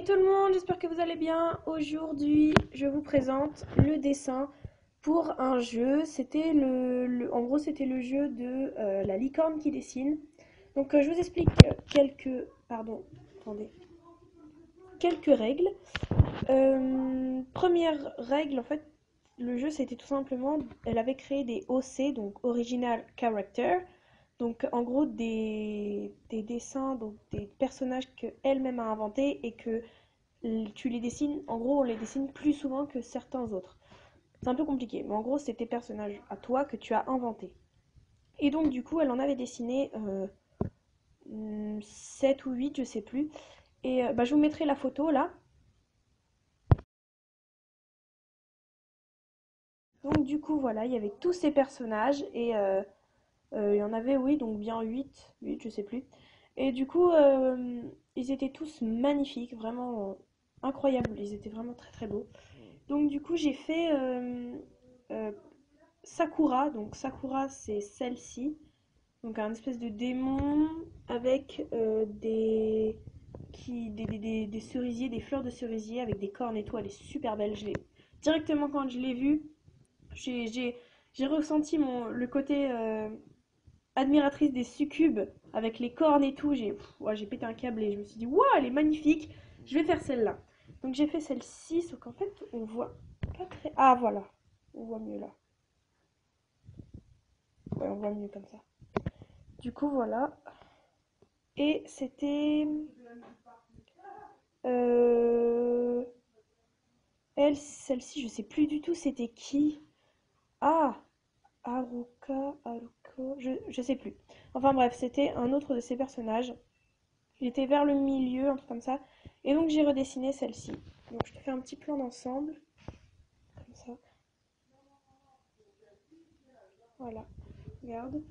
tout le monde, j'espère que vous allez bien. Aujourd'hui, je vous présente le dessin pour un jeu. C'était en gros, c'était le jeu de la licorne qui dessine. Donc, je vous explique quelques règles. Première règle, en fait, le jeu, c'était tout simplement, elle avait créé des OC, donc Original Character. Donc en gros des dessins, donc des personnages qu'elle-même a inventés et que tu les dessines, en gros on les dessine plus souvent que certains autres. C'est un peu compliqué, mais en gros c'est tes personnages à toi que tu as inventés. Et donc du coup elle en avait dessiné 7 ou 8, je sais plus. Et je vous mettrai la photo là. Donc du coup voilà, il y avait tous ces personnages et il y en avait, oui, donc bien 8 je sais plus. Et du coup, ils étaient tous magnifiques, vraiment incroyables. Ils étaient vraiment très très beaux. Donc du coup, j'ai fait euh, Sakura. Donc Sakura, c'est celle-ci. Donc un espèce de démon avec des cerisiers, des fleurs de cerisier avec des cornes et tout. Elle est super belle. Directement quand je l'ai vue, j'ai j'ai- j'ai ressenti le côté admiratrice des succubes avec les cornes et tout. J'ai pété un câble et je me suis dit, waouh, elle est magnifique. Je vais faire celle-là. Donc j'ai fait celle-ci, sauf qu'en fait, on voit pas très. Ah voilà, on voit mieux là. Ouais, on voit mieux comme ça. Du coup, voilà. Et c'était. Euh... Elle, celle-ci, je sais plus du tout c'était qui. Ah, Haruka, je sais plus. Enfin bref, c'était un autre de ces personnages. Il était vers le milieu, un truc comme ça. Et donc j'ai redessiné celle-ci. Donc je te fais un petit plan d'ensemble. Comme ça. Voilà. Regarde.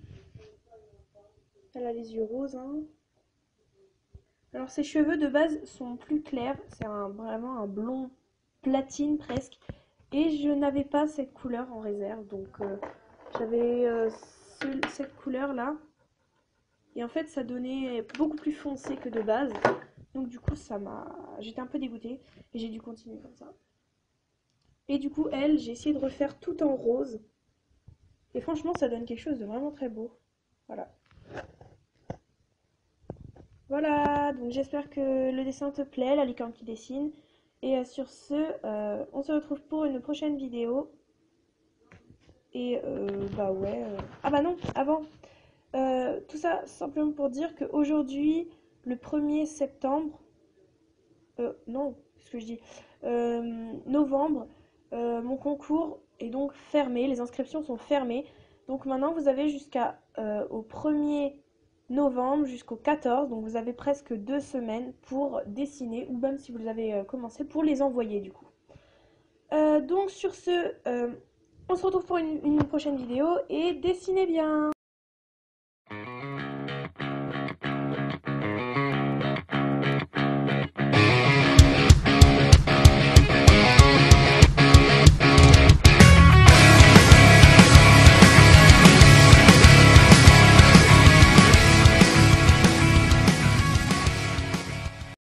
Elle a les yeux roses, hein. Alors ses cheveux de base sont plus clairs. C'est vraiment un blond platine presque. Et je n'avais pas cette couleur en réserve. Donc j'avais cette couleur là. Et en fait ça donnait beaucoup plus foncé que de base. Donc du coup j'étais un peu dégoûtée. Et j'ai dû continuer comme ça. Et du coup, elle, j'ai essayé de refaire tout en rose. Et franchement, ça donne quelque chose de vraiment très beau. Voilà. Voilà, donc j'espère que le dessin te plaît, la licorne qui dessine. Et sur ce, on se retrouve pour une prochaine vidéo. Et bah ouais. Ah bah non, avant. Tout ça simplement pour dire qu'aujourd'hui, le 1er septembre, non, ce que je dis, novembre, mon concours est donc fermé, les inscriptions sont fermées. Donc maintenant, vous avez jusqu'à au 1er novembre jusqu'au 14, donc vous avez presque 2 semaines pour dessiner, ou même si vous avez commencé, pour les envoyer du coup. Donc sur ce, on se retrouve pour une prochaine vidéo et dessinez bien!